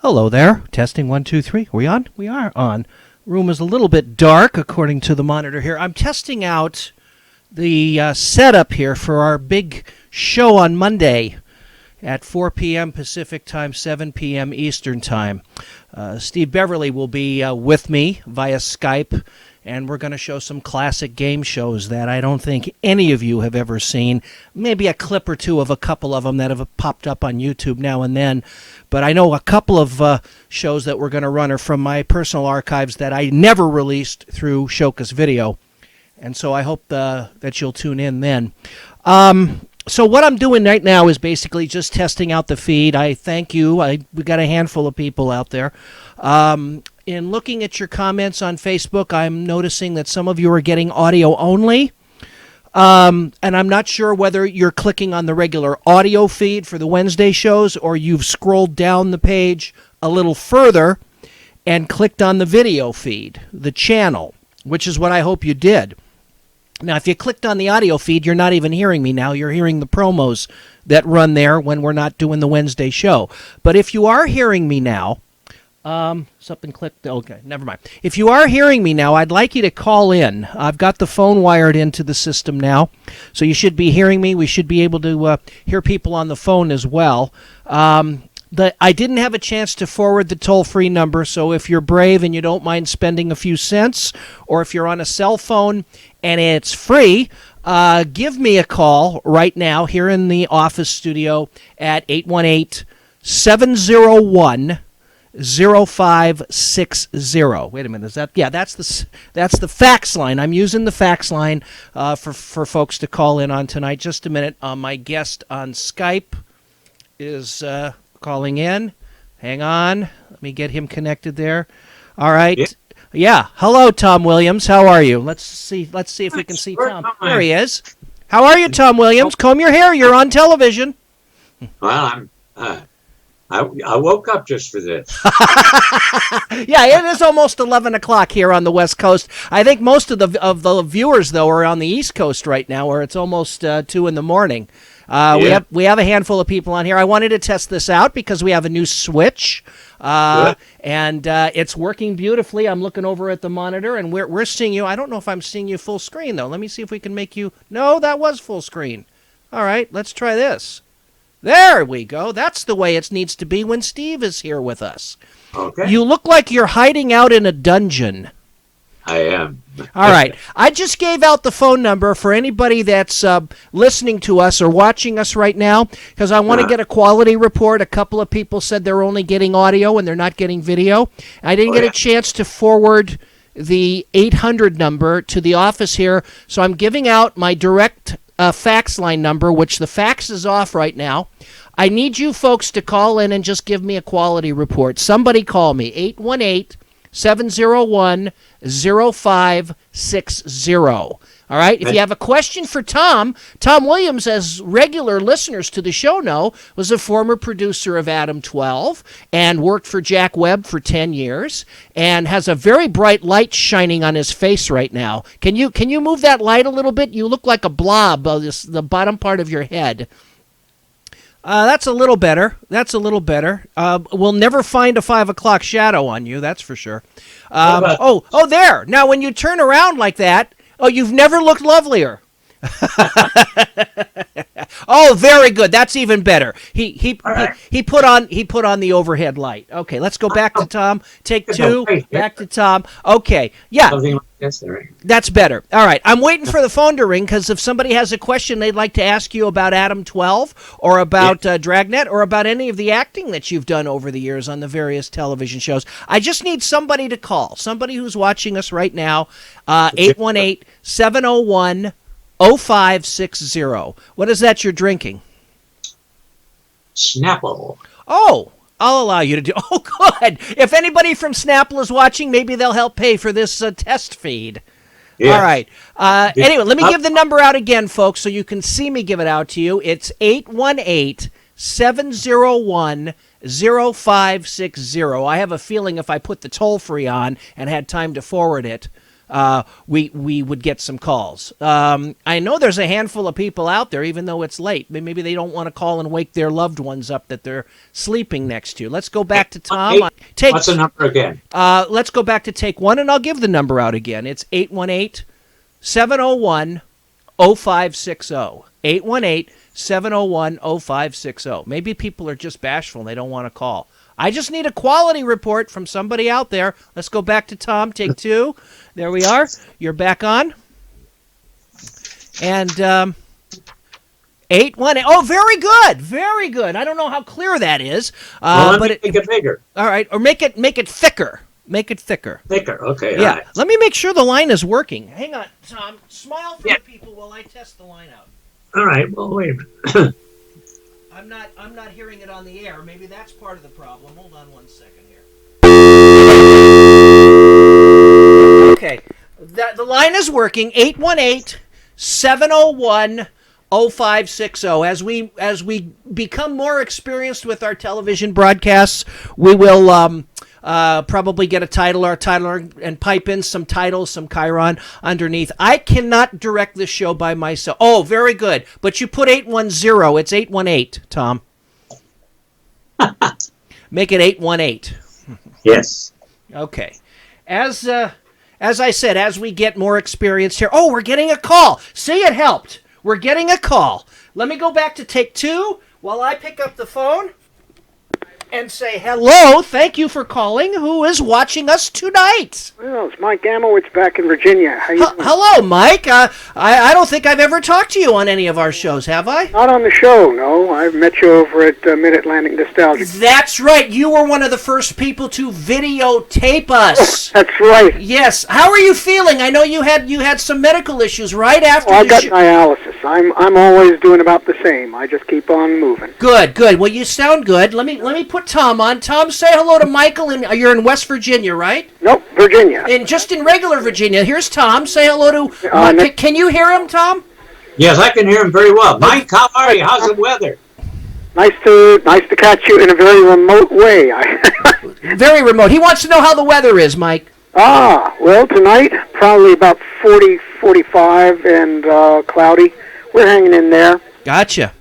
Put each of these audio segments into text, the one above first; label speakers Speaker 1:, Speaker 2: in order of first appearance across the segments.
Speaker 1: Hello there. Testing 1, 2, 3. Are we on? We are on. Room is a little bit dark according to the monitor here. I'm testing out the setup here for our big show on Monday at 4 p.m. Pacific Time, 7 p.m. Eastern Time. Steve Beverly will be with me via Skype, and we're going to show some classic game shows that I don't think any of you have ever seen. Maybe a clip or two of a couple of them that have popped up on YouTube now and then. But I know a couple of shows that we're going to run are from my personal archives that I never released through Shoka's video. And so I hope that you'll tune in then. So what I'm doing right now is basically just testing out the feed. I thank you. We got a handful of people out there. In looking at your comments on Facebook, I'm noticing that some of you are getting audio only. And I'm not sure whether you're clicking on the regular audio feed for the Wednesday shows or you've scrolled down the page a little further and clicked on the video feed, the channel, which is what I hope you did. Now, if you clicked on the audio feed, you're not even hearing me now. You're hearing the promos that run there when we're not doing the Wednesday show. But if you are hearing me now, something clicked. Okay, never mind. If you are hearing me now, I'd like you to call in. I've got the phone wired into the system now, so you should be hearing me. We should be able to hear people on the phone as well. I didn't have a chance to forward the toll-free number, so if you're brave and you don't mind spending a few cents, or if you're on a cell phone and it's free, give me a call right now here in the office studio at 818-701 0560. Wait a minute, is that? Yeah, that's the fax line. I'm using the fax line for folks to call in on tonight. Just a minute. My guest on Skype is calling in. Hang on. Let me get him connected there. All right. Yeah. Hello, Tom Williams. How are you? Let's see if we can see Tom. There he is. How are you, Tom Williams? Comb your hair. You're on television.
Speaker 2: Well, I woke up just for this.
Speaker 1: Yeah, it is almost 11 o'clock here on the West Coast. I think most of the viewers, though, are on the East Coast right now, where it's almost 2 in the morning. Yeah. We have a handful of people on here. I wanted to test this out because we have a new switch, and it's working beautifully. I'm looking over at the monitor, and we're seeing you. I don't know if I'm seeing you full screen, though. Let me see if we can make you... No, that was full screen. All right, let's try this. There we go. That's the way it needs to be when Steve is here with us.
Speaker 2: Okay.
Speaker 1: You look like you're hiding out in a dungeon.
Speaker 2: I am.
Speaker 1: All right. I just gave out the phone number for anybody that's listening to us or watching us right now because I want to get a quality report. A couple of people said they're only getting audio and they're not getting video. I didn't get a chance to forward the 800 number to the office here, so I'm giving out my direct fax line number, which the fax is off right now. I need you folks to call in and just give me a quality report. Somebody call me, 818-701-0560. All right? If you have a question for Tom Williams, as regular listeners to the show know, was a former producer of Adam 12 and worked for Jack Webb for 10 years and has a very bright light shining on his face right now. Can you move that light a little bit? You look like a blob, the bottom part of your head. That's a little better. We'll never find a 5 o'clock shadow on you, that's for sure. There. Now, when you turn around like that, you've never looked lovelier. Oh, very good. That's even better. He put on the overhead light. Okay, let's go back to Tom. Take 2. Back to Tom. Okay. Yeah. That's better. All right. I'm waiting for the phone to ring because if somebody has a question they'd like to ask you about Adam 12 or about Dragnet or about any of the acting that you've done over the years on the various television shows, I just need somebody to call. Somebody who's watching us right now. 818-701 0560. What is that you're drinking?
Speaker 2: Snapple.
Speaker 1: Oh, I'll allow you to do. Oh, good. If anybody from Snapple is watching, maybe they'll help pay for this test feed. Yes. All right. Anyway, let me give the number out again, folks, so you can see me give it out to you. It's 818-701 0560. I have a feeling if I put the toll-free on and had time to forward it, we would get some calls. I know there's a handful of people out there, even though it's late. Maybe they don't want to call and wake their loved ones up that they're sleeping next to. Let's go back to Tom.
Speaker 2: What's the number again?
Speaker 1: Let's go back to take one, and I'll give the number out again. It's 818-701-0560. 818-701-0560. Maybe people are just bashful and they don't want to call. I just need a quality report from somebody out there. Let's go back to Tom. Take two. There we are. You're back on. And 818. Oh, very good. Very good. I don't know how clear that is.
Speaker 2: Let
Speaker 1: but
Speaker 2: me make it bigger.
Speaker 1: All right. Or make it thicker. Make it thicker.
Speaker 2: Thicker. Okay.
Speaker 1: Yeah.
Speaker 2: All right.
Speaker 1: Let me make sure the line is working. Hang on, Tom. Smile for the people while I test the line out.
Speaker 2: All right. Well, wait a minute.
Speaker 1: I'm not hearing it on the air. Maybe that's part of the problem. Hold on 1 second here. Okay. The line is working. 818-701-0560. As we become more experienced with our television broadcasts, we will probably get a titler and pipe in some titles, some Chiron underneath. I cannot direct this show by myself. Oh, very good. But you put 810. It's 818, Tom. Make it 818.
Speaker 2: Yes.
Speaker 1: Okay. As I said, as we get more experience here. Oh, we're getting a call. See, it helped. We're getting a call. Let me go back to take two while I pick up the phone and say, hello, thank you for calling. Who is watching us tonight?
Speaker 3: Well, it's Mike Gamowitz back in Virginia. How you doing?
Speaker 1: Hello, Mike. I don't think I've ever talked to you on any of our shows, have I?
Speaker 3: Not on the show, no. I've met you over at Mid-Atlantic Nostalgia.
Speaker 1: That's right. You were one of the first people to videotape us.
Speaker 3: That's right.
Speaker 1: Yes. How are you feeling? I know you had some medical issues right after
Speaker 3: I
Speaker 1: the
Speaker 3: got
Speaker 1: show.
Speaker 3: dialysis. I'm always doing about the same. I just keep on moving.
Speaker 1: Good. Well, you sound good. Let me put Tom on. Tom, say hello to Michael. You're in West Virginia, right?
Speaker 3: Nope, Virginia.
Speaker 1: Just in regular Virginia. Here's Tom. Say hello to... can you hear him, Tom?
Speaker 2: Yes, I can hear him very well. Mike, how are you? How's the weather?
Speaker 3: Nice to catch you in a very remote way.
Speaker 1: Very remote. He wants to know how the weather is, Mike.
Speaker 3: Well, tonight, probably about 40, 45, and cloudy. We're hanging in there.
Speaker 1: Gotcha.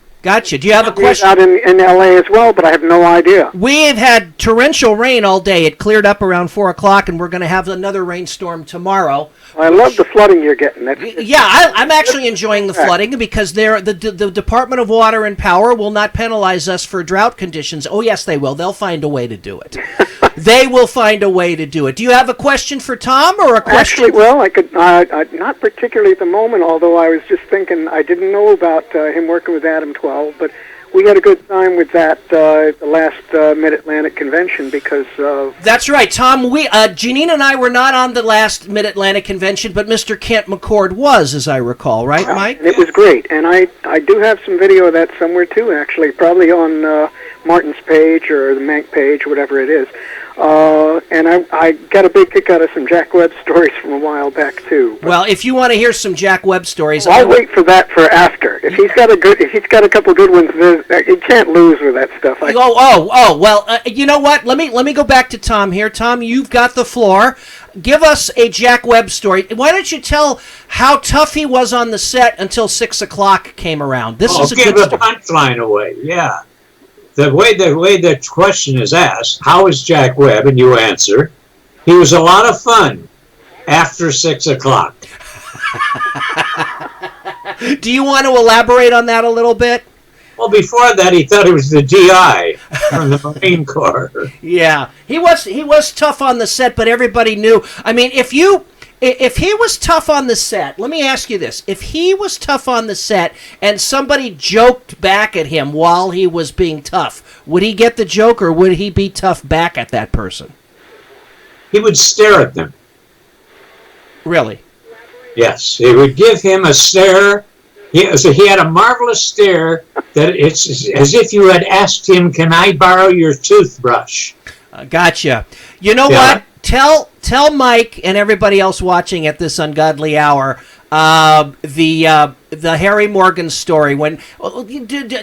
Speaker 1: Do you have a question?
Speaker 3: Out in L.A. as well, but I have no idea.
Speaker 1: We've had torrential rain all day. It cleared up around 4 o'clock, and we're going to have another rainstorm tomorrow.
Speaker 3: I love the flooding you're getting.
Speaker 1: I'm actually enjoying the flooding because the Department of Water and Power will not penalize us for drought conditions. Oh, yes, they will. They'll find a way to do it. They will find a way to do it. Do you have a question for Tom or a question?
Speaker 3: Actually, well, I could not particularly at the moment, although I was just thinking I didn't know about him working with Adam 12, but we had a good time with that at the last Mid-Atlantic Convention because...
Speaker 1: That's right, Tom. Janine and I were not on the last Mid-Atlantic Convention, but Mr. Kent McCord was, as I recall, right, Mike?
Speaker 3: And it was great, and I do have some video of that somewhere, too, actually, probably on Martin's page or the Mank page, whatever it is. And I got a big kick out of some Jack Webb stories from a while back too.
Speaker 1: Well, if you want to hear some Jack Webb stories,
Speaker 3: I'll wait for that for after. If he's got a couple good ones, you can't lose with that stuff.
Speaker 1: Well, you know what? Let me go back to Tom here. Tom, you've got the floor. Give us a Jack Webb story. Why don't you tell how tough he was on the set until 6 o'clock came around? This is a good
Speaker 2: story. Give the punchline away. Yeah. The way the question is asked, how is Jack Webb? And you answer, he was a lot of fun after 6 o'clock.
Speaker 1: Do you want to elaborate on that a little bit?
Speaker 2: Well, before that, he thought he was the GI from the Marine Corps. Yeah,
Speaker 1: he was tough on the set, but everybody knew. I mean, if he was tough on the set, let me ask you this. If he was tough on the set and somebody joked back at him while he was being tough, would he get the joke or would he be tough back at that person?
Speaker 2: He would stare at them.
Speaker 1: Really?
Speaker 2: Yes. He would give him a stare. He had a marvelous stare that it's as if you had asked him, can I borrow your toothbrush?
Speaker 1: Gotcha. You know what? Tell Mike and everybody else watching at this ungodly hour the Harry Morgan story. When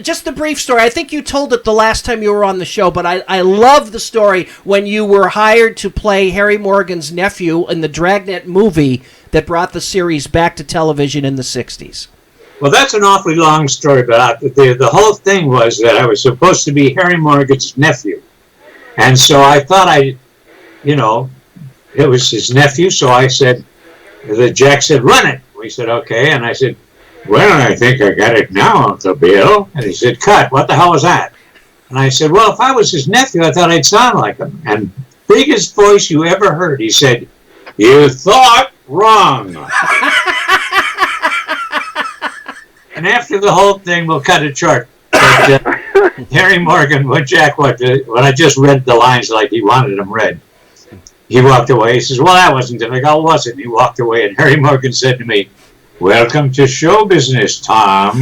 Speaker 1: just the brief story. I think you told it the last time you were on the show, but I love the story when you were hired to play Harry Morgan's nephew in the Dragnet movie that brought the series back to television in the 60s.
Speaker 2: Well, that's an awfully long story, but the whole thing was that I was supposed to be Harry Morgan's nephew. And so I thought it was his nephew, so I said, Jack said, run it. We said, okay. And I said, well, I think I got it now, Uncle Bill. And he said, cut. What the hell was that? And I said, well, if I was his nephew, I thought I'd sound like him. And biggest voice you ever heard, he said, you thought wrong. And after the whole thing, we'll cut it short. But, Harry Morgan, when I just read the lines like he wanted them read, he walked away. He says, well, that wasn't difficult, was it? And he walked away, and Harry Morgan said to me, welcome to show business, Tom.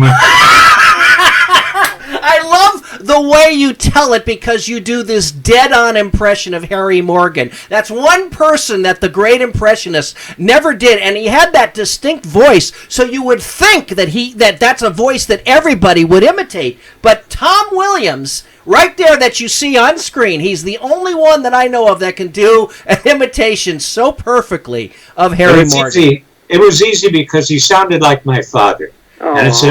Speaker 1: I love the way you tell it because you do this dead-on impression of Harry Morgan. That's one person that the great impressionist never did, and he had that distinct voice, so you would think that that's a voice that everybody would imitate. But Tom Williams, right there that you see on screen, he's the only one that I know of that can do an imitation so perfectly of Harry Morgan.
Speaker 2: It was easy because he sounded like my father. Oh. And it's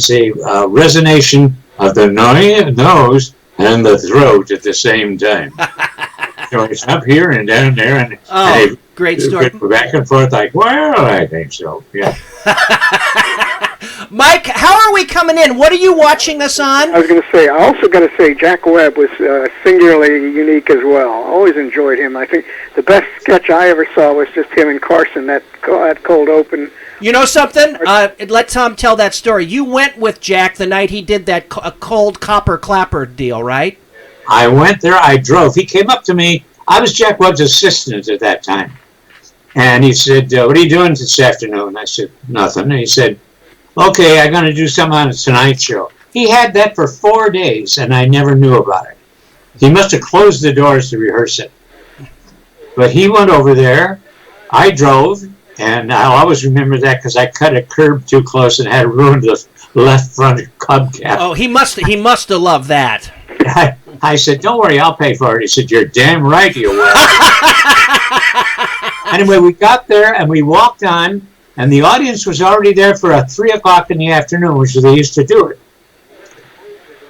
Speaker 2: a resonation of the nose and the throat at the same time. So it's up here and down there. And
Speaker 1: great story.
Speaker 2: Back and forth like, well, I think so, yeah.
Speaker 1: Mike, how are we coming in? What are you watching us on?
Speaker 3: I also got to say, Jack Webb was singularly unique as well. Always enjoyed him. I think the best sketch I ever saw was just him and Carson, that cold open.
Speaker 1: You know something? Let Tom tell that story. You went with Jack the night he did that cold copper clapper deal, right?
Speaker 2: I went there. I drove. He came up to me. I was Jack Webb's assistant at that time. And he said, what are you doing this afternoon? I said, nothing. And he said, okay, I'm going to do something on the Tonight Show. He had that for 4 days, and I never knew about it. He must have closed the doors to rehearse it. But he went over there. I drove, and I'll always remember that because I cut a curb too close and had ruined the left front hubcap.
Speaker 1: Oh, he must have loved that.
Speaker 2: I said, don't worry, I'll pay for it. He said, you're damn right you will. Anyway, we got there, and we walked on, and the audience was already there for 3 o'clock in the afternoon, which they used to do it.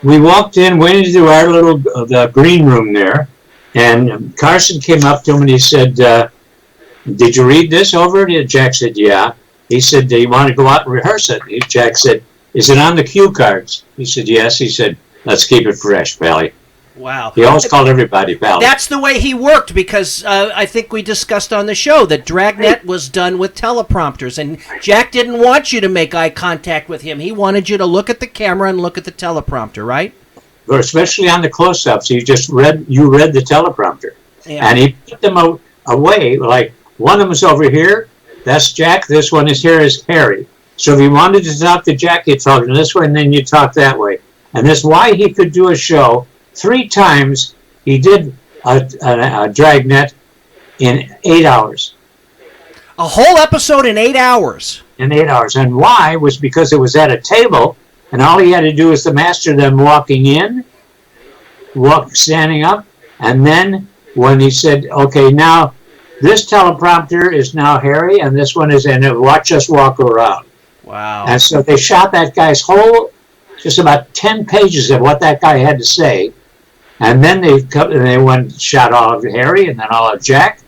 Speaker 2: We walked in, went into our little the green room there, and Carson came up to him and he said, did you read this over? And Jack said, yeah. He said, do you want to go out and rehearse it? Jack said, is it on the cue cards? He said, yes. He said, let's keep it fresh, Pally.
Speaker 1: Wow.
Speaker 2: He always called everybody Pally.
Speaker 1: That's the way he worked because I think we discussed on the show that Dragnet was done with teleprompters, and Jack didn't want you to make eye contact with him. He wanted you to look at the camera and look at the teleprompter, right?
Speaker 2: Or especially on the close-ups, you read the teleprompter. Yeah. And he put them away, like one of them is over here, that's Jack, this one is here is Harry. So if you wanted to talk to Jack, you'd talk this way, and then you'd talk that way. And that's why he could do a show 3 times. He did a Dragnet in 8 hours.
Speaker 1: A whole episode in 8 hours.
Speaker 2: In 8 hours. And why was because it was at a table, and all he had to do was to master them walking in, standing up, and then when he said, okay, now this teleprompter is now Harry, and this one is, and watch us walk around.
Speaker 1: Wow.
Speaker 2: And so they shot that guy's whole, just about 10 pages of what that guy had to say. And then they went shot all of Harry and then all of Jack.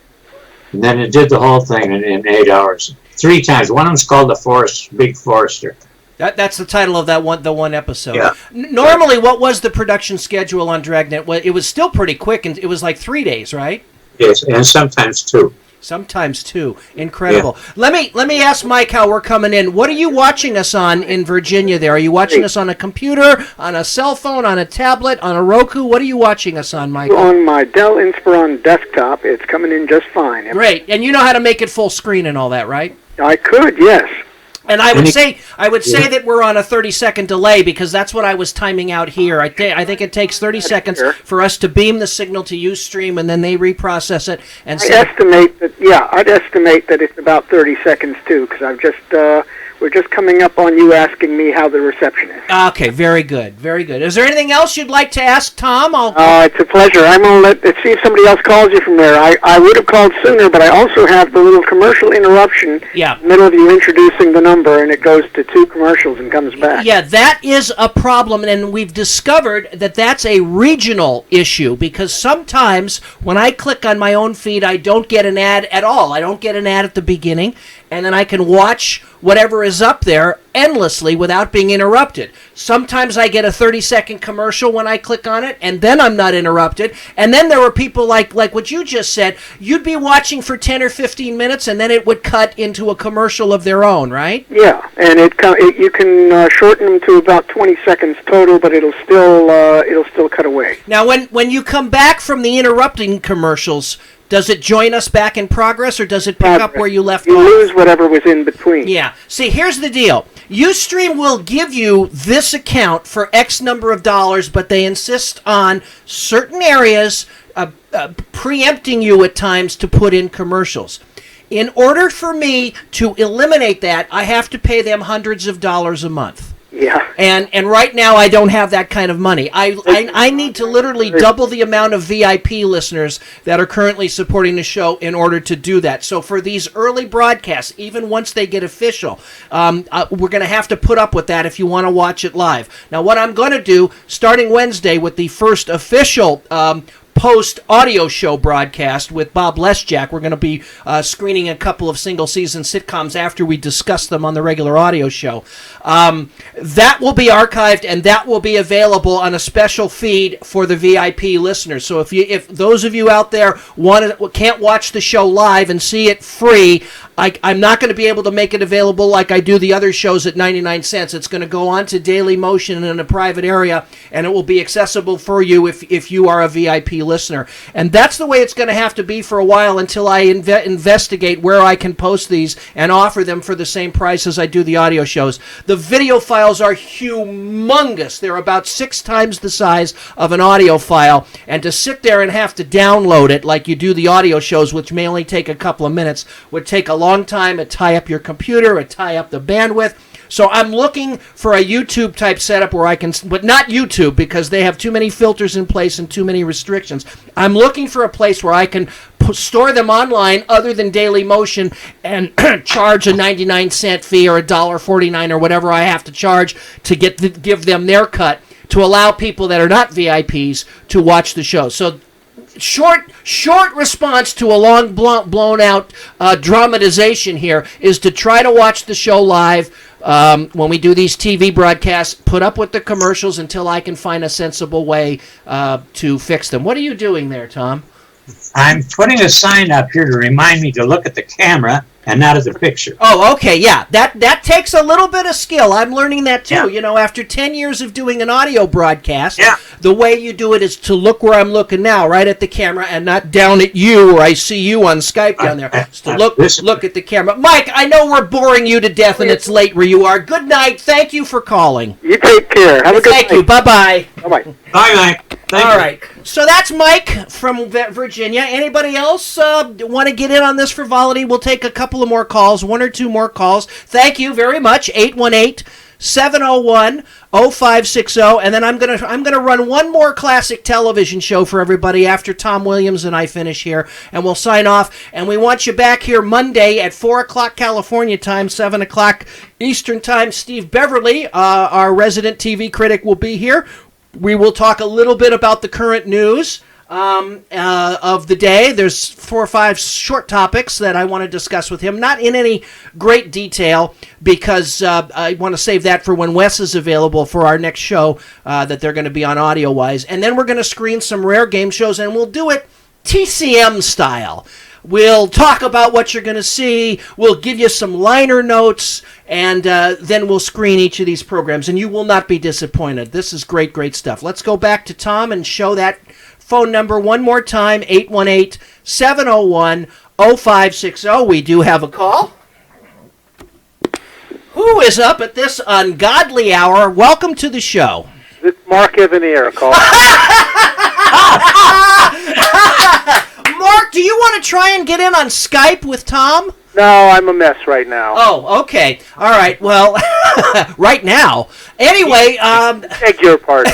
Speaker 2: And then it did the whole thing in 8 hours. 3 times. One of them's called The Big Forester.
Speaker 1: That's the title of the one episode.
Speaker 2: Yeah.
Speaker 1: Normally, what was the production schedule on Dragnet? Well, it was still pretty quick, and it was like 3 days, right?
Speaker 2: Yes, and sometimes 2.
Speaker 1: Sometimes 2. Incredible. Yeah. Let me ask Mike how we're coming in. What are you watching us on in Virginia there? Are you watching us on a computer, on a cell phone, on a tablet, on a Roku? What are you watching us on, Mike?
Speaker 3: On my Dell Inspiron desktop. It's coming in just fine.
Speaker 1: Great. And you know how to make it full screen and all that, right?
Speaker 3: I could, yes.
Speaker 1: And I would say that we're on a 30-second delay because that's what I was timing out here. I think it takes 30 seconds for us to beam the signal to Ustream, and then they reprocess it. And
Speaker 3: I'd estimate that it's about 30 seconds too, because we're just coming up on you asking me how the reception is.
Speaker 1: Okay, very good, very good. Is there anything else you'd like to ask Tom?
Speaker 3: It's a pleasure. I'm going to see if somebody else calls you from there. I would have called sooner, but I also have the little commercial interruption in the middle of you introducing the number, and it goes to 2 commercials and comes back.
Speaker 1: Yeah, that is a problem, and we've discovered that that's a regional issue, because sometimes when I click on my own feed, I don't get an ad at all. I don't get an ad at the beginning, and then I can watch whatever is up there endlessly without being interrupted. Sometimes I get a 30-second commercial when I click on it, and then I'm not interrupted. And then there were people like what you just said. You'd be watching for 10 or 15 minutes, and then it would cut into a commercial of their own, right?
Speaker 3: Yeah, and you can shorten them to about 20 seconds total, but it'll still cut away.
Speaker 1: Now, when you come back from the interrupting commercials, does it join us back in progress, or does it pick up where you left off?
Speaker 3: You lose whatever was in between.
Speaker 1: Yeah. See, here's the deal. Ustream will give you this account for X number of dollars, but they insist on certain areas preempting you at times to put in commercials. In order for me to eliminate that, I have to pay them hundreds of dollars a month.
Speaker 3: Yeah.
Speaker 1: And right now I don't have that kind of money. I need to literally double the amount of VIP listeners that are currently supporting the show in order to do that. So for these early broadcasts, even once they get official, we're going to have to put up with that if you want to watch it live. Now, what I'm going to do, starting Wednesday with the first official post-audio show broadcast with Bob Lesjak. We're going to be screening a couple of single-season sitcoms after we discuss them on the regular audio show. That will be archived, and that will be available on a special feed for the VIP listeners. So if those of you out there can't watch the show live and see it free, I'm not going to be able to make it available like I do the other shows at 99 cents. It's going to go on to Daily Motion in a private area, and it will be accessible for you if you are a VIP listener. And that's the way it's going to have to be for a while until I investigate where I can post these and offer them for the same price as I do the audio shows. The video files are humongous. They're about 6 times the size of an audio file, and to sit there and have to download it like you do the audio shows, which may only take a couple of minutes, would take a long time. It'd tie up your computer, it'd tie up the bandwidth. So I'm looking for a YouTube type setup where I can, but not YouTube because they have too many filters in place and too many restrictions. I'm looking for a place where I can store them online other than Daily Motion and charge a 99-cent fee or $1.49 or whatever I have to charge to give them their cut to allow people that are not VIPs to watch the show. So short response to a long blown out dramatization here is to try to watch the show live when we do these TV broadcasts. Put up with the commercials until I can find a sensible way to fix them. What are you doing there, Tom?
Speaker 2: I'm putting a sign up here to remind me to look at the camera and not at the picture.
Speaker 1: Oh, okay, yeah. That takes a little bit of skill. I'm learning that too.
Speaker 2: Yeah.
Speaker 1: You know, after 10 years of doing an audio broadcast,
Speaker 2: Yeah.
Speaker 1: the way you do it is to look where I'm looking now, right at the camera, and not down at you where I see you on Skype down there. It's to look at the camera. Mike, I know we're boring you to death and it's late where you are. Good night. Thank you for calling.
Speaker 3: You take care. Have a good night.
Speaker 1: Thank you. Bye-bye.
Speaker 3: Bye-bye.
Speaker 2: Bye, Mike. Thank
Speaker 1: All
Speaker 2: you.
Speaker 1: right. So that's Mike from Virginia. Anybody else want to get in on this frivolity? We'll take a couple of more calls, 1 or 2 more calls. Thank you very much. 818-701-0560. And then I'm gonna run one more classic television show for everybody after Tom Williams and I finish here, and we'll sign off. And we want you back here Monday at 4 o'clock California time, 7 o'clock Eastern time. Steve Beverly, our resident TV critic, will be here. We will talk a little bit about the current news of the day. There's 4 or 5 short topics that I want to discuss with him, not in any great detail, because I want to save that for when Wes is available for our next show that they're going to be on audio-wise. And then we're going to screen some rare game shows, and we'll do it TCM style. We'll talk about what you're going to see. We'll give you some liner notes, and then we'll screen each of these programs, and you will not be disappointed. This is great, great stuff. Let's go back to Tom and show that phone number one more time, 818-701-0560. We do have a call. Who is up at this ungodly hour? Welcome to the show.
Speaker 4: It's Mark Evanier called.
Speaker 1: Mark, do you want to try and get in on Skype with Tom?
Speaker 4: No, I'm a mess right now.
Speaker 1: Oh, okay. All right. Well, right now. Anyway,
Speaker 4: Beg your pardon.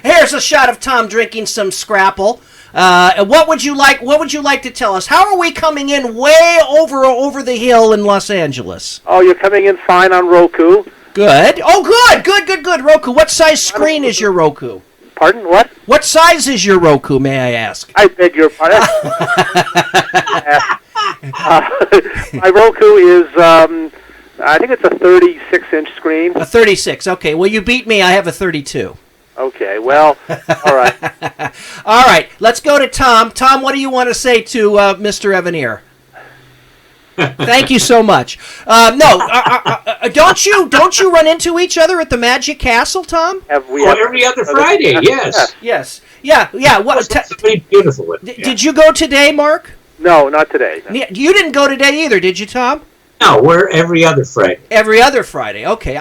Speaker 1: here's a shot of Tom drinking some Scrapple. What would you like? What would you like to tell us? How are we coming in way over the hill in Los Angeles?
Speaker 4: Oh, you're coming in fine on Roku.
Speaker 1: Good. Oh, good. Roku. What size screen is your Roku?
Speaker 4: Pardon? What?
Speaker 1: What size is your Roku, may I ask?
Speaker 4: I beg your pardon. My Roku is, I think it's a 36-inch screen.
Speaker 1: A 36. Okay. Well, you beat me. I have a 32.
Speaker 4: Okay, well, all right.
Speaker 1: All right. Let's go to Tom. Tom, what do you want to say to Mr. Evanier? Thank you so much. Don't you run into each other at the Magic Castle, Tom?
Speaker 2: Every other Friday, yes.
Speaker 1: Yes. Yeah. What?
Speaker 2: Really beautiful.
Speaker 1: Did you go today, Mark?
Speaker 4: No, not today. No.
Speaker 1: You didn't go today either, did you, Tom?
Speaker 2: No, we're every other Friday.
Speaker 1: Every other Friday. Okay.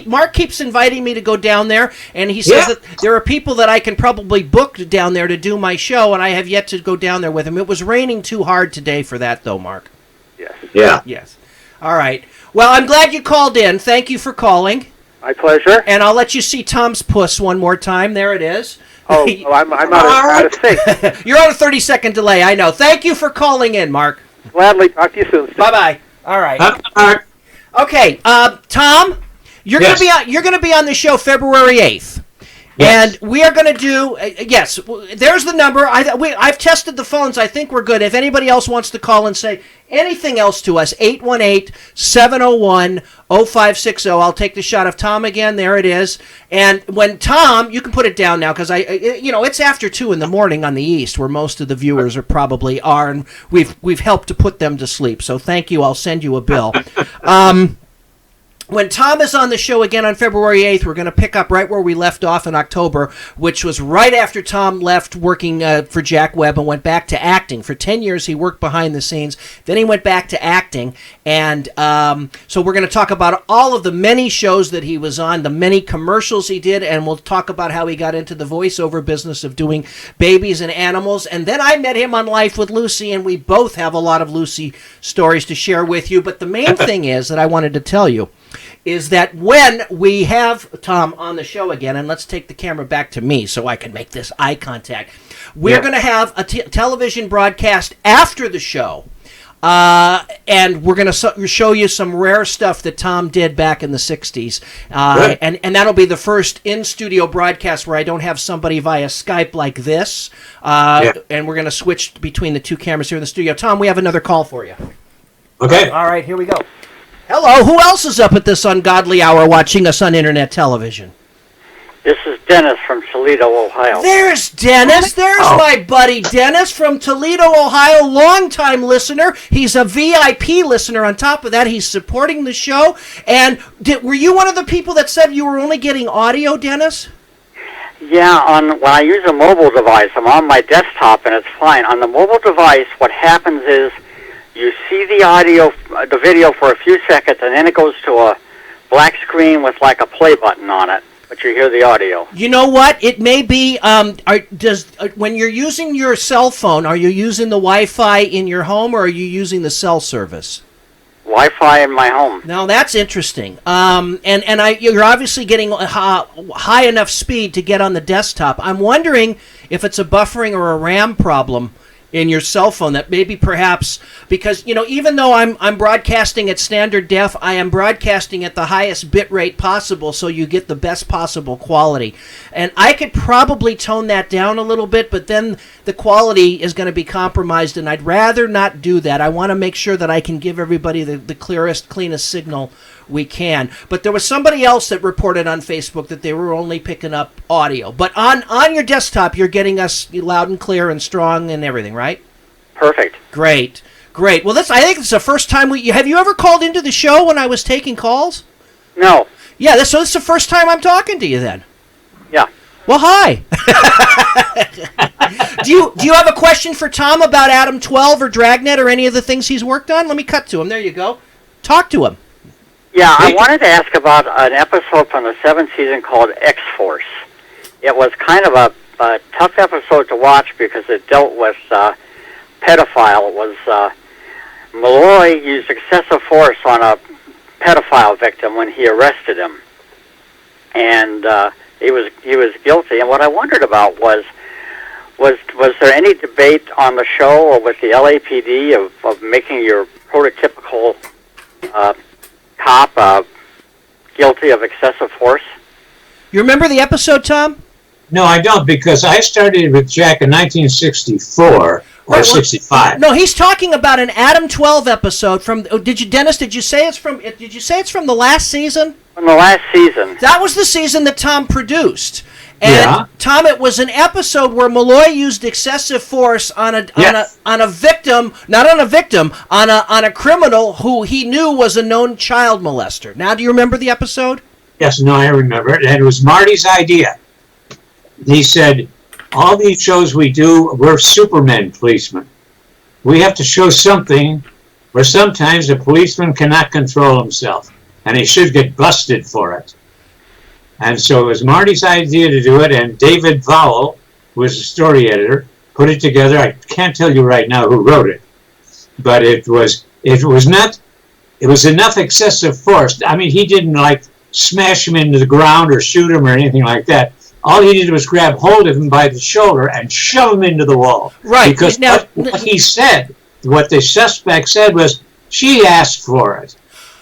Speaker 1: Mark keeps inviting me to go down there, and he says that there are people that I can probably book down there to do my show, and I have yet to go down there with him. It was raining too hard today for that, though, Mark.
Speaker 4: Yes.
Speaker 2: Yeah.
Speaker 1: Yes. All right. Well, I'm glad you called in. Thank you for calling.
Speaker 4: My pleasure.
Speaker 1: And I'll let you see Tom's puss one more time. There it is.
Speaker 4: Oh, I'm out of sync.
Speaker 1: You're on a 30-second delay, I know. Thank you for calling in, Mark.
Speaker 4: Gladly. Talk to you soon.
Speaker 1: Bye-bye. All right.
Speaker 2: Mark.
Speaker 1: Okay, Tom, you're gonna be on the show February 8th.
Speaker 2: Yes.
Speaker 1: And we are going to do, yes, there's the number. I've tested the phones. I think we're good. If anybody else wants to call and say anything else to us, 818-701-0560. I'll take the shot of Tom again. There it is. And when Tom, you can put it down now because it's after 2 in the morning on the East where most of the viewers probably are, and we've helped to put them to sleep. So thank you. I'll send you a bill. When Tom is on the show again on February 8th, we're going to pick up right where we left off in October, which was right after Tom left working for Jack Webb and went back to acting. For 10 years, he worked behind the scenes. Then he went back to acting. And so we're going to talk about all of the many shows that he was on, the many commercials he did, and we'll talk about how he got into the voiceover business of doing babies and animals. And then I met him on Life with Lucy, and we both have a lot of Lucy stories to share with you. But the main thing is that I wanted to tell you is that when we have Tom on the show again, and let's take the camera back to me so I can make this eye contact, we're going to have a television broadcast after the show, and we're going to show you some rare stuff that Tom did back in the 60s, and that'll be the first in-studio broadcast where I don't have somebody via Skype like this, and we're going to switch between the two cameras here in the studio. Tom, we have another call for you.
Speaker 2: Okay.
Speaker 1: All right, here we go. Hello, who else is up at this ungodly hour watching us on internet television?
Speaker 5: This is Dennis from Toledo, Ohio.
Speaker 1: There's Dennis. There's my buddy Dennis from Toledo, Ohio, longtime listener. He's a VIP listener. On top of that, he's supporting the show. And were you one of the people that said you were only getting audio, Dennis?
Speaker 5: Yeah, when I use a mobile device, I'm on my desktop and it's fine. On the mobile device, what happens is you see the video for a few seconds, and then it goes to a black screen with like a play button on it, but you hear the audio.
Speaker 1: You know what? It may be, when you're using your cell phone, are you using the Wi-Fi in your home, or are you using the cell service?
Speaker 5: Wi-Fi in my home.
Speaker 1: Now, that's interesting. You're obviously getting high enough speed to get on the desktop. I'm wondering if it's a buffering or a RAM problem in your cell phone, that maybe perhaps, because even though I'm broadcasting at standard def, I am broadcasting at the highest bit rate possible, so you get the best possible quality. And I could probably tone that down a little bit, but then the quality is going to be compromised, and I'd rather not do that. I want to make sure that I can give everybody the clearest, cleanest signal we can. But there was somebody else that reported on Facebook that they were only picking up audio. But on your desktop, you're getting us loud and clear and strong and everything, right?
Speaker 5: Perfect.
Speaker 1: Great. Well, I think it's the first time have you ever called into the show when I was taking calls?
Speaker 5: No.
Speaker 1: Yeah, so this is the first time I'm talking to you then.
Speaker 5: Yeah.
Speaker 1: Well, hi. Do you have a question for Tom about Adam 12 or Dragnet or any of the things he's worked on? Let me cut to him. There you go. Talk to him.
Speaker 5: Yeah, I wanted to ask about an episode from the 7th season called X-Force. It was kind of a tough episode to watch because it dealt with pedophile. It was Malloy used excessive force on a pedophile victim when he arrested him, and he was guilty. And what I wondered about was there any debate on the show or with the LAPD of making your prototypical cop guilty of excessive force?
Speaker 1: You remember the episode, Tom?
Speaker 2: No, I don't, because I started with Jack in 1964 or 65.
Speaker 1: No, he's talking about an Adam 12 episode from. Oh, Dennis? Did you say it's from the last season?
Speaker 5: From the last season.
Speaker 1: That was the season that Tom produced. And
Speaker 2: Yeah.
Speaker 1: Tom, it was an episode where Malloy used excessive force on a victim, not on a victim, on a criminal who he knew was a known child molester. Now, do you remember the episode?
Speaker 2: Yes, no, I remember it. And it was Marty's idea. He said, all these shows we do, we're Superman policemen. We have to show something where sometimes a policeman cannot control himself, and he should get busted for it. And so it was Marty's idea to do it, and David Vowell, who was the story editor, put it together. I can't tell you right now who wrote it, but it was enough excessive force. I mean, he didn't smash him into the ground or shoot him or anything like that. All he did was grab hold of him by the shoulder and shove him into the wall.
Speaker 1: Right.
Speaker 2: Because what he said, what the suspect said was, she asked for it.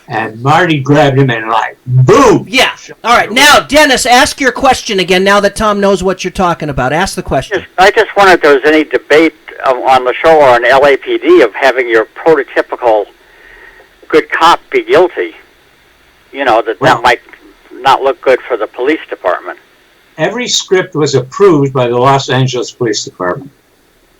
Speaker 2: And Marty grabbed him and boom!
Speaker 1: Yeah. All right. Now, Dennis, ask your question again now that Tom knows what you're talking about. Ask the question.
Speaker 5: I just wondered if there was any debate on the show or on LAPD of having your prototypical good cop be guilty. You know, that might not look good for the police department.
Speaker 2: Every script was approved by the Los Angeles Police Department.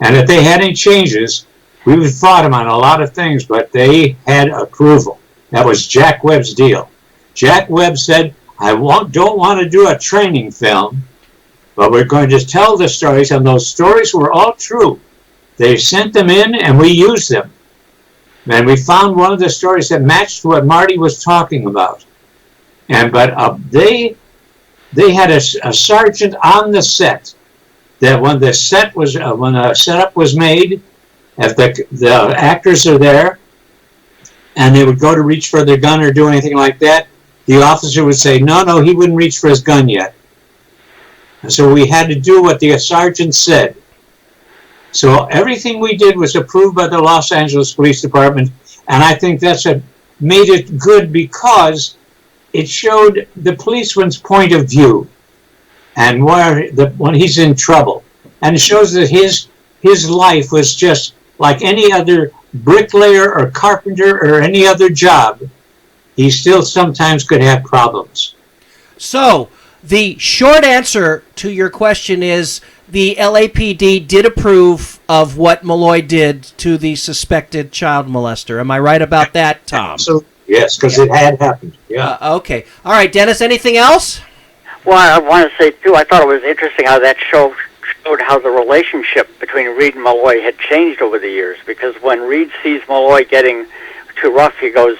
Speaker 2: And if they had any changes, we would fought them on a lot of things, but they had approval. That was Jack Webb's deal. Jack Webb said, don't want to do a training film, but we're going to tell the stories, and those stories were all true. They sent them in, and we used them. And we found one of the stories that matched what Marty was talking about. But they had a sergeant on the set that when the setup was made, if the actors are there, and they would go to reach for their gun or do anything like that, the officer would say, no, he wouldn't reach for his gun yet. And so we had to do what the sergeant said. So everything we did was approved by the Los Angeles Police Department, and I think that's made it good because it showed the policeman's point of view and when he's in trouble. And it shows that his life was just like any other bricklayer or carpenter or any other job. He still sometimes could have problems.
Speaker 1: So, the short answer to your question is the LAPD did approve of what Malloy did to the suspected child molester. Am I right about that, Tom?
Speaker 2: Absolutely. Yes, because it had happened. Yeah.
Speaker 1: Okay. All right, Dennis, anything else?
Speaker 5: Well, I want to say, too, I thought it was interesting how that show showed how the relationship between Reed and Malloy had changed over the years, because when Reed sees Malloy getting too rough, he goes,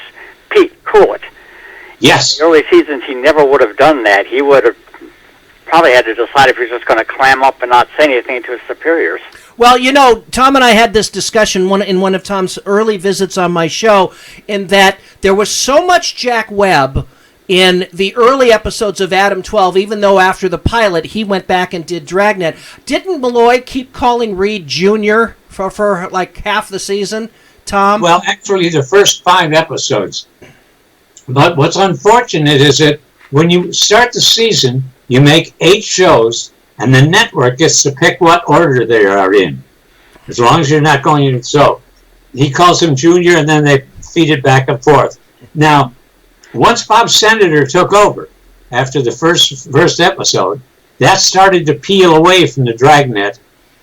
Speaker 5: Pete, cool it.
Speaker 2: Yes.
Speaker 5: In the early seasons, he never would have done that. He would have probably had to decide if he was just going to clam up and not say anything to his superiors.
Speaker 1: Well, you know, Tom and I had this discussion in one of Tom's early visits on my show, in that there was so much Jack Webb in the early episodes of Adam 12, even though after the pilot he went back and did Dragnet. Didn't Malloy keep calling Reed Jr. for like half the season, Tom?
Speaker 2: Well, actually, the first 5 episodes. But what's unfortunate is that when you start the season, you make 8 shows, and the network gets to pick what order they are in, as long as you're not going in. So he calls him Junior, and then they feed it back and forth. Now, once Bob Senator took over after the first episode, that started to peel away from the Dragnet,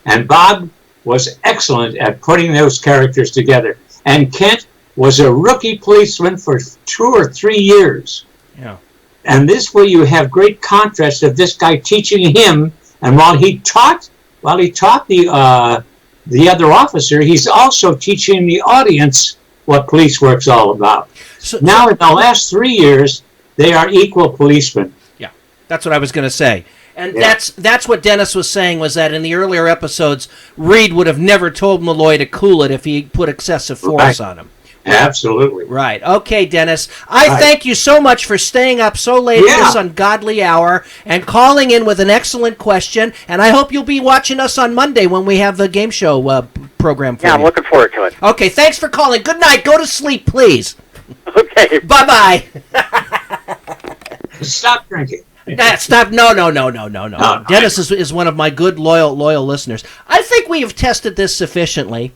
Speaker 2: and Bob was excellent at putting those characters together. And Kent was a rookie policeman for 2 or 3 years.
Speaker 1: Yeah.
Speaker 2: And this way you have great contrast of this guy teaching him, and while he taught the other officer, he's also teaching the audience what police work's all about. Now, in the last 3 years, they are equal policemen.
Speaker 1: Yeah, that's what I was going to say. And that's what Dennis was saying, was that in the earlier episodes, Reed would have never told Malloy to cool it if he put excessive force on him.
Speaker 2: Absolutely.
Speaker 1: Right. Okay, Dennis. I thank you so much for staying up so late at this ungodly hour and calling in with an excellent question. And I hope you'll be watching us on Monday when we have the game show program for you.
Speaker 5: Yeah, I'm looking forward to it.
Speaker 1: Okay, thanks for calling. Good night. Go to sleep, please.
Speaker 5: Okay.
Speaker 1: Bye-bye.
Speaker 2: Stop drinking.
Speaker 1: Stop. No. Dennis is one of my good, loyal listeners. I think we have tested this sufficiently.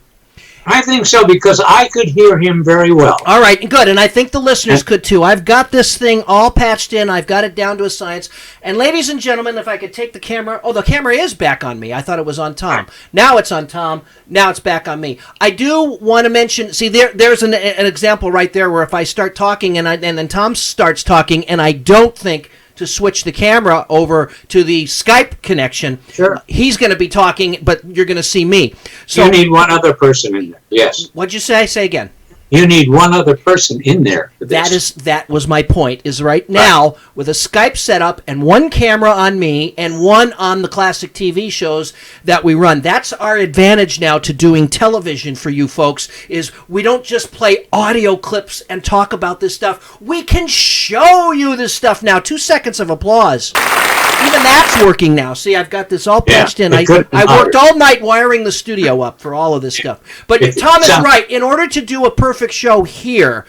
Speaker 2: I think so, because I could hear him very well.
Speaker 1: All right, good, and I think the listeners could too. I've got this thing all patched in. I've got it down to a science. And ladies and gentlemen, if I could take the camera... Oh, the camera is back on me. I thought it was on Tom. Now it's on Tom. Now it's back on me. I do want to mention... See, there's an example right there where if I start talking and then Tom starts talking and I don't think to switch the camera over to the Skype connection, he's going to be talking, but you're going to see me. So
Speaker 2: you need one other person in there. Yes.
Speaker 1: What'd you say? Say again.
Speaker 2: You need one other person in there for this.
Speaker 1: That was my point, is right now with a Skype setup and one camera on me and one on the classic TV shows that we run. That's our advantage now to doing television for you folks, is we don't just play audio clips and talk about this stuff. We can show you this stuff now. 2 seconds of applause. Even that's working now. See, I've got this all patched in. I worked all night wiring the studio up for all of this stuff. But Tom is right. In order to do a perfect show here,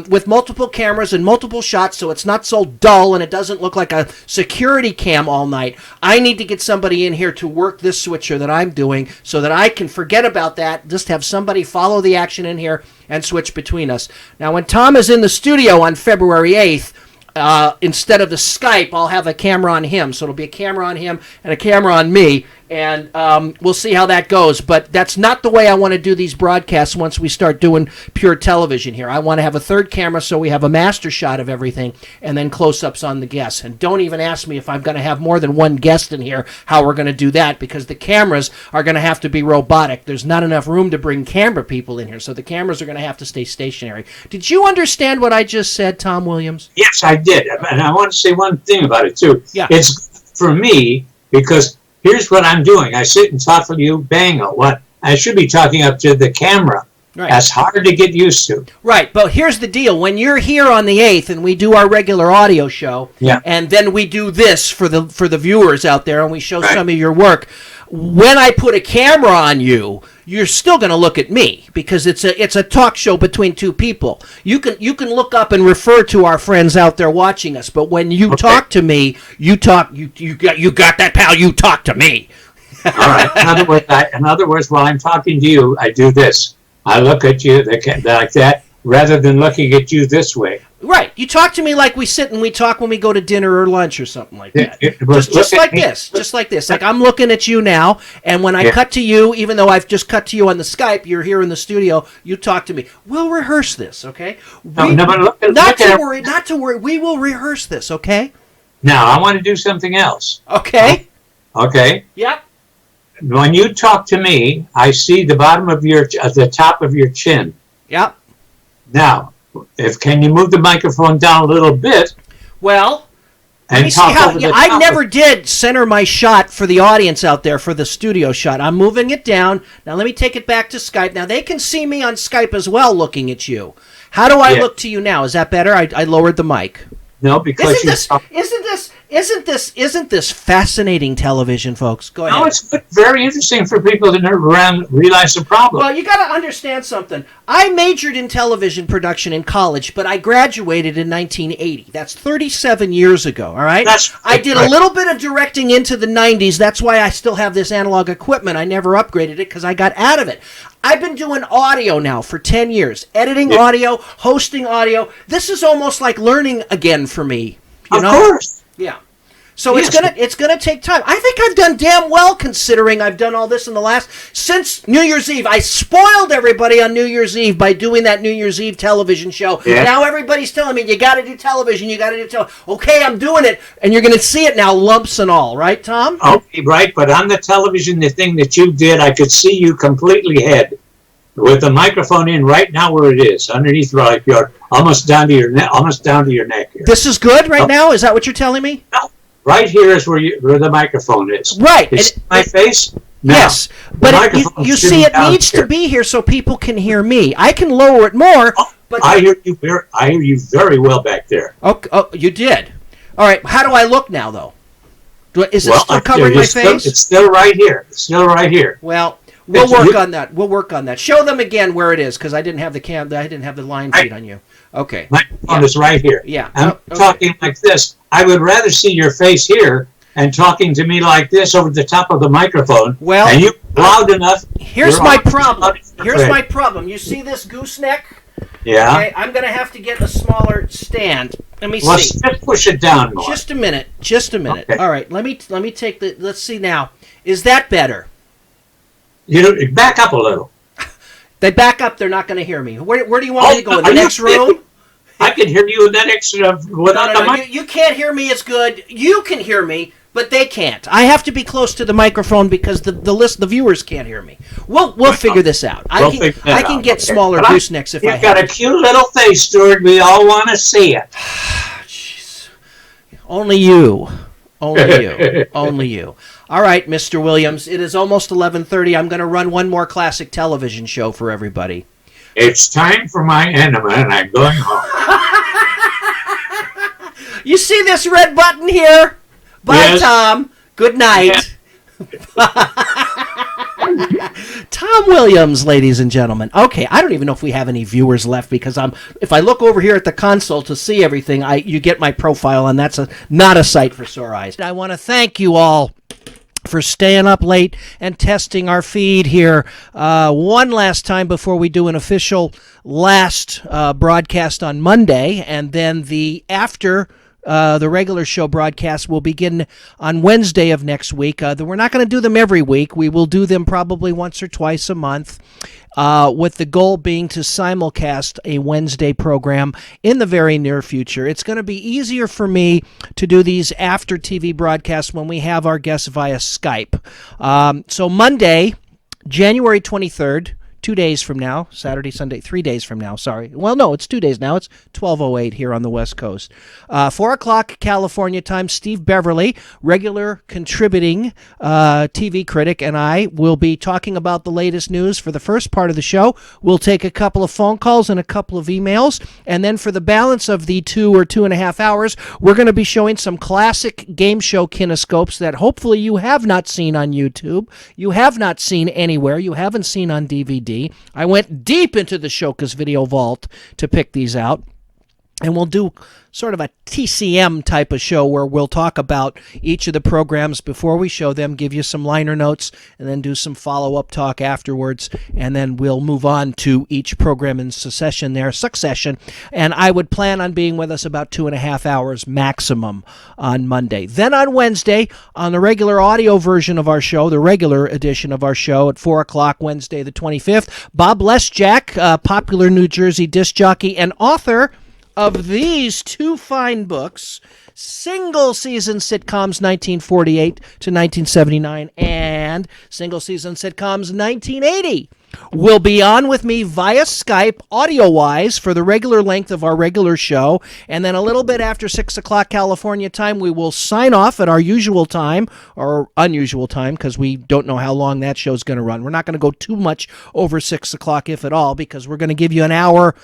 Speaker 1: with multiple cameras and multiple shots, so it's not so dull and it doesn't look like a security cam all night, I need to get somebody in here to work this switcher that I'm doing so that I can forget about that, just have somebody follow the action in here and switch between us. Now, when Tom is in the studio on February 8th, instead of the Skype, I'll have a camera on him. So it'll be a camera on him and a camera on me, and we'll see how that goes. But that's not the way I want to do these broadcasts once we start doing pure television here. I want to have a third camera so we have a master shot of everything, and then close-ups on the guests. And don't even ask me if I'm going to have more than one guest in here, how we're going to do that, because the cameras are going to have to be robotic. There's not enough room to bring camera people in here, so the cameras are going to have to stay stationary. Did you understand what I just said, Tom Williams?
Speaker 2: Yes, I did. And I want to say one thing about it, too.
Speaker 1: Yeah.
Speaker 2: It's for me, because here's what I'm doing. I sit and talk to you, bang, what I should be talking up to the camera. Right. That's hard to get used to.
Speaker 1: Right, but here's the deal. When you're here on the 8th and we do our regular audio show, and then we do this for the viewers out there and we show some of your work, when I put a camera on you, you're still going to look at me, because it's a talk show between two people. You can look up and refer to our friends out there watching us, but when you talk to me, you got that, pal. You talk to me.
Speaker 2: All right. In other words, while I'm talking to you, I do this. I look at you like that, rather than looking at you this way.
Speaker 1: Right. You talk to me like we sit and we talk when we go to dinner or lunch or something like that. Just like this. Like I'm looking at you now, and when I cut to you, even though I've just cut to you on the Skype, you're here in the studio, you talk to me. We'll rehearse this, okay? Not to worry. We will rehearse this, okay?
Speaker 2: Now, I want to do something else.
Speaker 1: Okay.
Speaker 2: Okay.
Speaker 1: Yep.
Speaker 2: When you talk to me, I see the the top of your chin.
Speaker 1: Yep.
Speaker 2: Now, can you move the microphone down a little bit?
Speaker 1: Well, let me see how. I never did center my shot for the audience out there for the studio shot. I'm moving it down. Now let me take it back to Skype. Now they can see me on Skype as well, looking at you. How do I look to you now? Is that better? I lowered the mic.
Speaker 2: No, because
Speaker 1: isn't this fascinating television, folks? Go ahead.
Speaker 2: No, it's very interesting for people to realize the problem.
Speaker 1: Well, you got to understand something. I majored in television production in college, but I graduated in 1980. That's 37 years ago, all right? I did a little bit of directing into the 90s. That's why I still have this analog equipment. I never upgraded it because I got out of it. I've been doing audio now for 10 years. Editing audio, hosting audio. This is almost like learning again for me. You know?
Speaker 2: Of course.
Speaker 1: Yeah. So it's gonna take time. I think I've done damn well considering I've done all this since New Year's Eve. I spoiled everybody on New Year's Eve by doing that New Year's Eve television show. Yeah. Now everybody's telling me, you got to do television, Okay, I'm doing it, and you're going to see it now, lumps and all. Right, Tom?
Speaker 2: Okay, right, but on the television, the thing that you did, I could see you completely head. with the microphone in right now where it is, underneath, like your almost down to your neck, here.
Speaker 1: This is good right now? Is that what you're telling me?
Speaker 2: No, right here is where the microphone is.
Speaker 1: Right.
Speaker 2: Is my face? No.
Speaker 1: Yes, but you see, it needs to be here so people can hear me. I can lower it more. But
Speaker 2: I hear you very well back there.
Speaker 1: Oh, you did. All right. How do I look now, though? Is it still covering my face?
Speaker 2: It's still right here. It's still right here.
Speaker 1: Well, we'll work on that. We'll work on that. Show them again where it is, because I didn't have the I didn't have the line feed on you. Okay.
Speaker 2: My phone is right here.
Speaker 1: Yeah.
Speaker 2: I'm talking like this. I would rather see your face here and talking to me like this over the top of the microphone. Well, and you loud enough.
Speaker 1: Here's my problem. Here's my problem. You see this gooseneck?
Speaker 2: Yeah.
Speaker 1: Okay, I'm going to have to get a smaller stand. Let me see.
Speaker 2: Let's just push it down more.
Speaker 1: Just a minute. Okay. All right. Let me take the. Let's see now. Is that better?
Speaker 2: You back up a little.
Speaker 1: They back up. They're not going to hear me. Where do you want me to go? In the next room?
Speaker 2: I can hear you in the next without the mic.
Speaker 1: You can't hear me as good. You can hear me, but they can't. I have to be close to the microphone because the viewers can't hear me. We'll figure this out. I can get smaller goosenecks if I have.
Speaker 2: You've got a cute little face, Stuart. We all want to see it.
Speaker 1: Jeez. Only you. Only you. All right, Mr. Williams. It is almost 11:30. I'm going to run one more classic television show for everybody.
Speaker 2: It's time for my enema, and I'm going home.
Speaker 1: You see this red button here? Bye, yes. Tom. Good night. Tom Williams, ladies and gentlemen. Okay, I don't even know if we have any viewers left because if I look over here at the console to see everything, you get my profile, and that's not a sight for sore eyes. I want to thank you all for staying up late and testing our feed here one last time before we do an official last broadcast on Monday, and then the regular show broadcast will begin on Wednesday of next week. We're not going to do them every week. We will do them probably once or twice a month, with the goal being to simulcast a Wednesday program in the very near future. It's going to be easier for me to do these after TV broadcasts when we have our guests via Skype. So Monday, January 23rd, 2 days from now, Saturday, Sunday, 3 days from now, sorry. Well, no, it's 2 days now. It's 12:08 here on the West Coast. 4 o'clock California time, Steve Beverly, regular contributing TV critic, and I will be talking about the latest news for the first part of the show. We'll take a couple of phone calls and a couple of emails, and then for the balance of the 2 or 2.5 hours, we're going to be showing some classic game show kinescopes that hopefully you have not seen on YouTube, you have not seen anywhere, you haven't seen on DVD. I went deep into the Shoka's video vault to pick these out. And we'll do sort of a TCM type of show where we'll talk about each of the programs before we show them, give you some liner notes, and then do some follow-up talk afterwards. And then we'll move on to each program in succession. And I would plan on being with us about 2.5 hours maximum on Monday. Then on Wednesday, on the regular audio version of our show, the regular edition of our show at 4 o'clock Wednesday the 25th, Bob Lesjak, popular New Jersey disc jockey and author of these two fine books, Single Season Sitcoms 1948 to 1979 and Single Season Sitcoms 1980, will be on with me via Skype, audio-wise, for the regular length of our regular show. And then a little bit after 6 o'clock California time, we will sign off at our usual time, or unusual time, because we don't know how long that show's going to run. We're not going to go too much over 6 o'clock, if at all, because we're going to give you an hour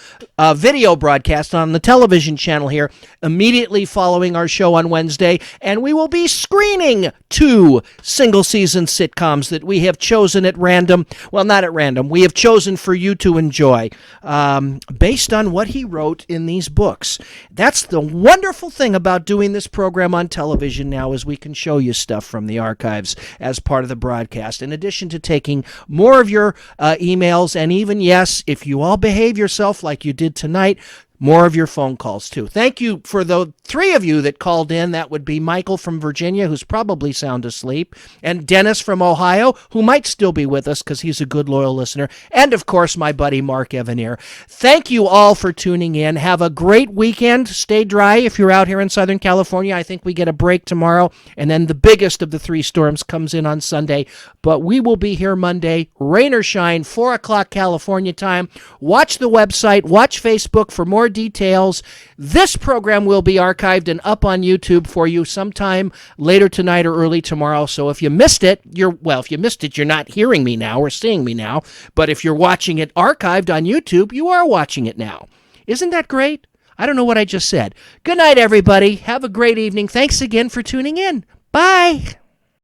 Speaker 1: video broadcast on the television channel here immediately following our show on Wednesday. And we will be screening 2 single-season sitcoms that we have chosen at random. Well, not at random. We have chosen for you to enjoy based on what he wrote in these books. That's the wonderful thing about doing this program on television now, is we can show you stuff from the archives as part of the broadcast, in addition to taking more of your emails, and even, yes, if you all behave yourself like you did tonight, more of your phone calls, too. Thank you for the 3 of you that called in. That would be Michael from Virginia, who's probably sound asleep, and Dennis from Ohio, who might still be with us because he's a good, loyal listener, and, of course, my buddy Mark Evanier. Thank you all for tuning in. Have a great weekend. Stay dry if you're out here in Southern California. I think we get a break tomorrow, and then the biggest of the 3 storms comes in on Sunday. But we will be here Monday, rain or shine, 4 o'clock California time. Watch the website. Watch Facebook for more details. This program will be archived and up on YouTube for you sometime later tonight or early tomorrow. So if you missed it, you're not hearing me now or seeing me now. But if you're watching it archived on YouTube, you are watching it now. Isn't that great? I don't know what I just said. Good night, everybody. Have a great evening. Thanks again for tuning in. Bye.